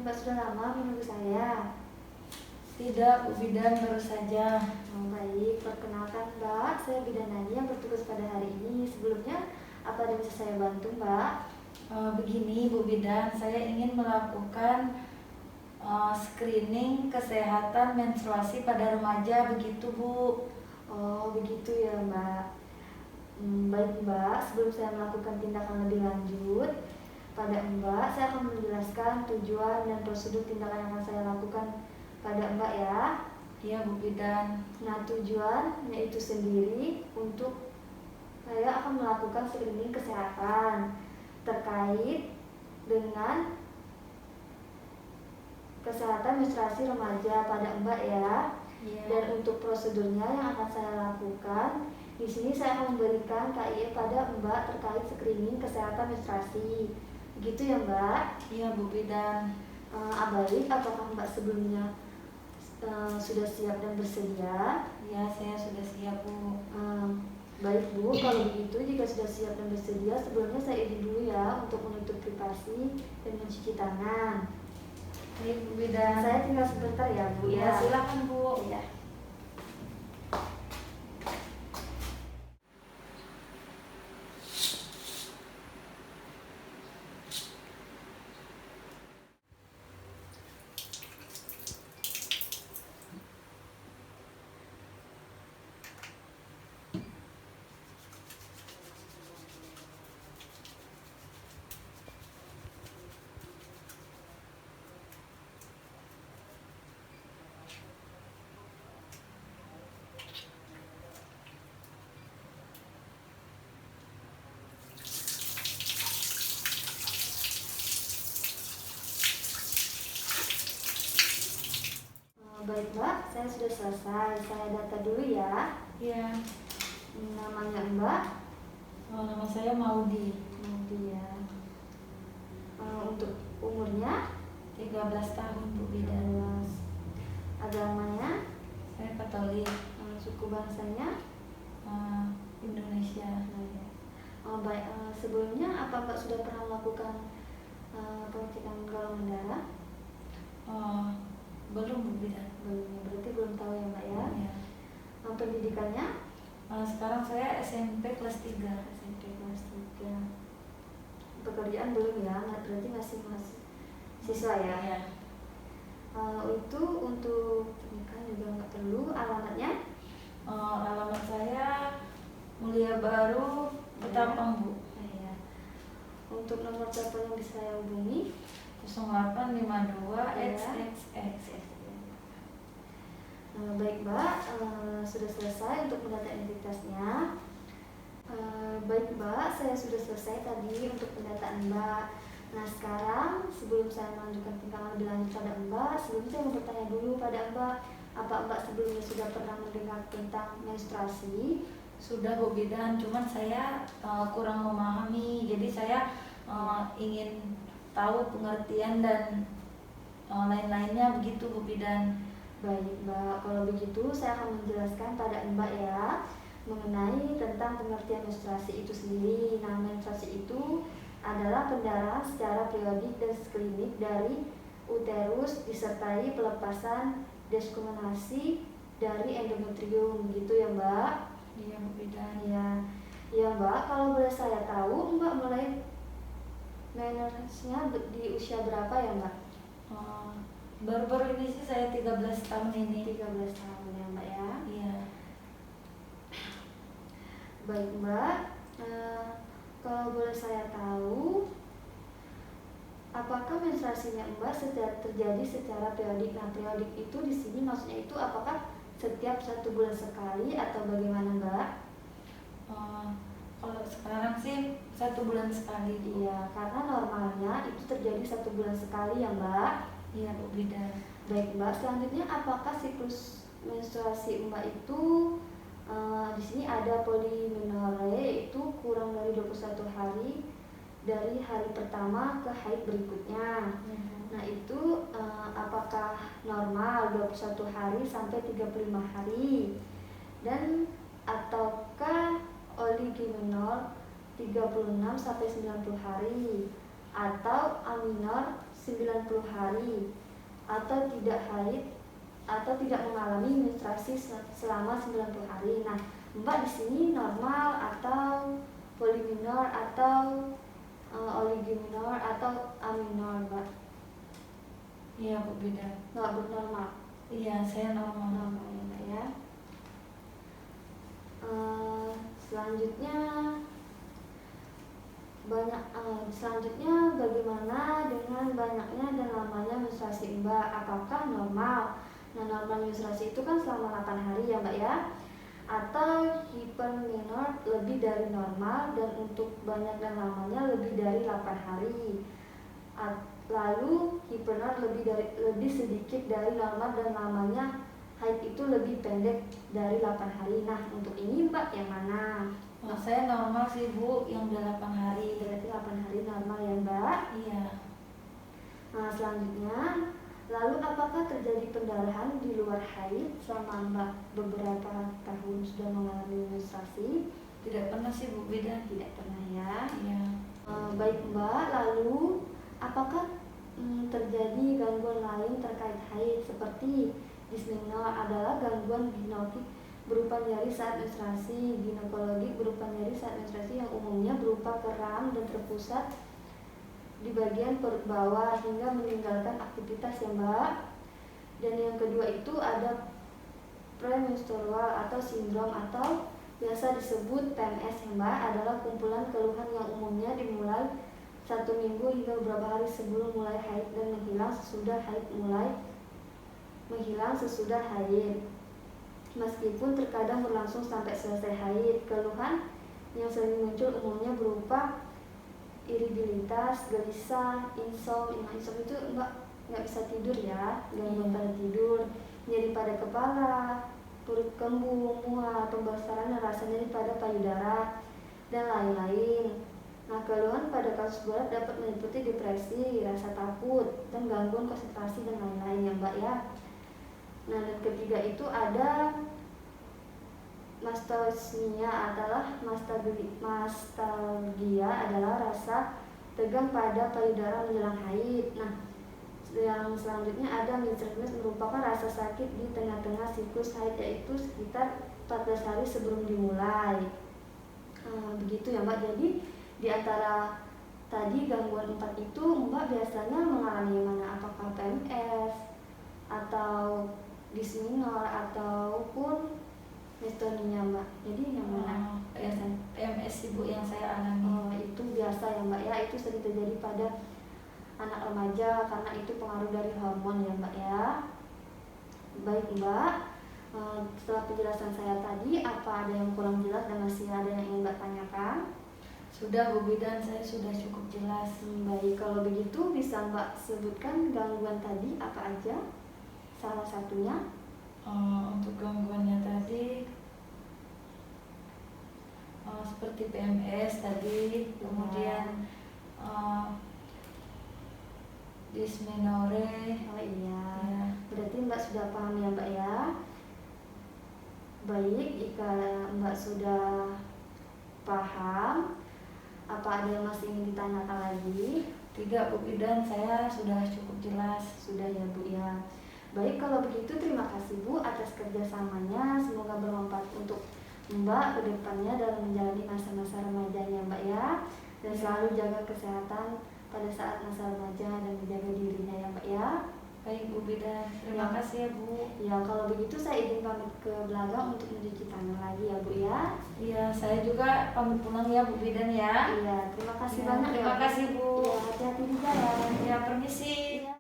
Mbak sudah lama menunggu saya? Tidak, Bu Bidan, baru saja. Oh, baik, perkenalkan Mbak, saya Bidan Nani yang bertugas pada hari ini. Sebelumnya, apa yang bisa saya bantu Mbak? Begini Bu Bidan, saya ingin melakukan screening kesehatan menstruasi pada remaja, begitu Bu. Oh, begitu ya Mbak. Baik Mbak, sebelum saya melakukan tindakan lebih lanjut pada Mbak, saya akan menjelaskan tujuan dan prosedur tindakan yang akan saya lakukan pada Mbak ya. Iya Bu Bidan. Nah, tujuannya itu sendiri untuk saya akan melakukan screening kesehatan terkait dengan kesehatan menstruasi remaja pada Mbak ya. Iya. Dan untuk prosedurnya yang akan saya lakukan, di sini saya akan memberikan KIE pada Mbak terkait screening kesehatan menstruasi. Begitu ya Mbak? Iya Bu Bidan. Baik, apakah Mbak sebelumnya sudah siap dan bersedia? Ya, saya sudah siap Bu. Baik Bu, kalau begitu jika sudah siap dan bersedia, sebelumnya saya izin dulu ya untuk menutup privasi dan mencuci tangan. Baik Bu Bidan. Saya tinggal sebentar ya Bu Ya, silakan Bu. Ya. Baik Mbak, saya sudah selesai. Saya data dulu ya. Iya. Namanya Mbak? Nama saya Maudi. Maudi ya. Untuk umurnya? 13 tahun Bu Bidan. Agamanya? Saya Katolik. Suku bangsanya? Indonesia. Baik, sebelumnya apa Mbak sudah pernah melakukan pengecekan golongan darah? Belum Bu Bidan. Belum, berarti belum tahu ya Mbak ya. Ya. Pendidikannya? Sekarang saya SMP kelas 3. SMP kelas 3. Pekerjaan belum ya, berarti masih siswa ya. Ya. Itu untuk pernikahan juga nggak perlu. Alamatnya? Alamat saya Mulia Baru, Ketapang Bu. Ya. Untuk nomor telepon yang bisa saya hubungi? 0852 Ya. XXX. Baik Mbak, sudah selesai untuk mendata identitasnya. Baik Mbak, saya sudah selesai tadi untuk pendataan Mbak. Nah sekarang sebelum saya melanjutkan tindakan lebih lanjut pada Mbak, sebelumnya saya mau bertanya dulu pada Mbak, apa Mbak sebelumnya sudah pernah mendengar tentang menstruasi? Sudah Bu Bidan, cuman saya kurang memahami, jadi saya ingin tahu pengertian dan lain-lainnya, begitu Bu Bidan. Baik Mbak, kalau begitu saya akan menjelaskan pada Mbak ya mengenai tentang pengertian menstruasi itu sendiri. Nah, menstruasi itu adalah pendarahan secara periodik dan klinik dari uterus disertai pelepasan desquamasi dari endometrium, gitu ya Mbak? Iya Bu Bidan. Ya Mbak, kalau boleh saya tahu Mbak mulai menarasnya di usia berapa ya Mbak? Baru-baru ini sih saya 13 tahun ini. 13 tahun ya Mbak ya? Iya. Baik Mbak, kalau boleh saya tahu, apakah menstruasinya Mbak terjadi secara periodik? Nah, periodik itu di sini maksudnya itu apakah setiap 1 bulan sekali atau bagaimana Mbak? Kalau sekarang sih 1 bulan sekali. Iya, karena normalnya itu terjadi 1 bulan sekali ya Mbak. Iya Bu Bidan. Baik Mbak, selanjutnya apakah siklus menstruasi Mbak itu di sini ada polimenore, yaitu kurang dari 21 hari dari hari pertama ke haid berikutnya. Nah itu apakah normal 21 hari sampai 35 hari dan ataukah oligomenor 36 sampai 90 hari atau aminor 90 hari atau tidak haid atau tidak mengalami menstruasi selama 90 hari. Nah, Mbak di sini normal atau poliminor atau oligominor atau aminor, Mbak? Iya Bu Bidan. Nggak bernormal. Iya, saya normal. Normal ya, Mbak ya. Selanjutnya bagaimana dengan banyaknya dan lamanya menstruasi Mbak? Apakah normal? Nah, normal menstruasi itu kan selama 8 hari ya, Mbak ya. Atau hipermenor lebih dari normal dan untuk banyak dan lamanya lebih dari 8 hari. Lalu hipermenor lebih sedikit dari normal dan lamanya haid itu lebih pendek dari 8 hari. Nah, untuk ini Mbak yang mana? Saya normal sih Bu, yang 8 hari. Berarti 8 hari normal ya, Mbak? Iya. Nah, selanjutnya, lalu apakah terjadi pendarahan di luar haid selama Mbak beberapa tahun sudah mengalami menstruasi? Tidak pernah sih Bu Bidan. Tidak pernah ya. Iya. Baik Mbak, lalu apakah terjadi gangguan lain terkait haid seperti dismenor adalah gangguan ginekologik berupa nyeri saat menstruasi, ginekologik berupa nyeri saat menstruasi yang umumnya berupa kram dan terpusat di bagian perut bawah hingga meninggalkan aktivitas ya, Mbak. Dan yang kedua itu ada premenstrual atau sindrom atau biasa disebut PMS ya, Mbak, adalah kumpulan keluhan yang umumnya dimulai 1 minggu hingga beberapa hari sebelum mulai haid dan menghilang sesudah haid. Meskipun terkadang berlangsung sampai selesai haid, keluhan yang sering muncul umumnya berupa irritabilitas, gelisah, insomnia. Nah, insomnia itu Mbak nggak bisa tidur ya, gangguan pada tidur, nyeri pada kepala, perut kembung, mual, pembesaran dan rasa nyeri pada payudara dan lain-lain. Nah, keluhan pada kasus berat dapat meliputi depresi, rasa takut, dan gangguan konsentrasi dan lain-lain ya, Mbak ya. Nah, dan ketiga itu ada mastalgia adalah rasa tegang pada payudara menjelang haid. Nah, yang selanjutnya ada menstruasi merupakan rasa sakit di tengah-tengah siklus haid yaitu sekitar 14 hari sebelum dimulai. Begitu ya, Mbak. Jadi di antara tadi gangguan 4 itu Mbak biasanya mengalami yang mana? Apakah PMS atau dismenor ataupun menstruasinya, Mbak? Jadi yang mana? PMS Ibu yang saya alami. Itu biasa ya, Mbak ya. Itu sering terjadi pada anak remaja karena itu pengaruh dari hormon ya, Mbak ya. Baik Mbak, setelah penjelasan saya tadi, apa ada yang kurang jelas dan masih ada yang ingin Mbak tanyakan? Sudah Bu Bidan, saya sudah cukup jelas. Baik, kalau begitu bisa Mbak sebutkan gangguan tadi apa aja? Salah satunya? Untuk gangguannya tadi seperti PMS tadi, kemudian dysmenorrhea. Oh iya, ya. Berarti Mbak sudah paham ya, Mbak ya? Baik, jika Mbak sudah paham, apa ada yang masih ingin ditanyakan lagi? Tidak Bu Bidan, saya sudah cukup jelas. Sudah ya Bu ya. Baik, kalau begitu terima kasih Bu atas kerjasamanya. Semoga bermanfaat untuk Mbak ke depannya dalam menjalani masa-masa remajanya Mbak ya. Dan selalu jaga kesehatan pada saat masa remaja dan menjaga dirinya ya Mbak ya. Baik Bu Bidan, terima kasih ya Bu. Ya, kalau begitu saya izin pamit ke belakang untuk mencuci tangan lagi ya Bu ya. Iya, saya juga pamit pulang ya Bu Bidan ya. Iya, terima kasih Ya, banyak ya. terima kasih Bu. Ya, hati-hati di jalan. Ya, permisi. Ya.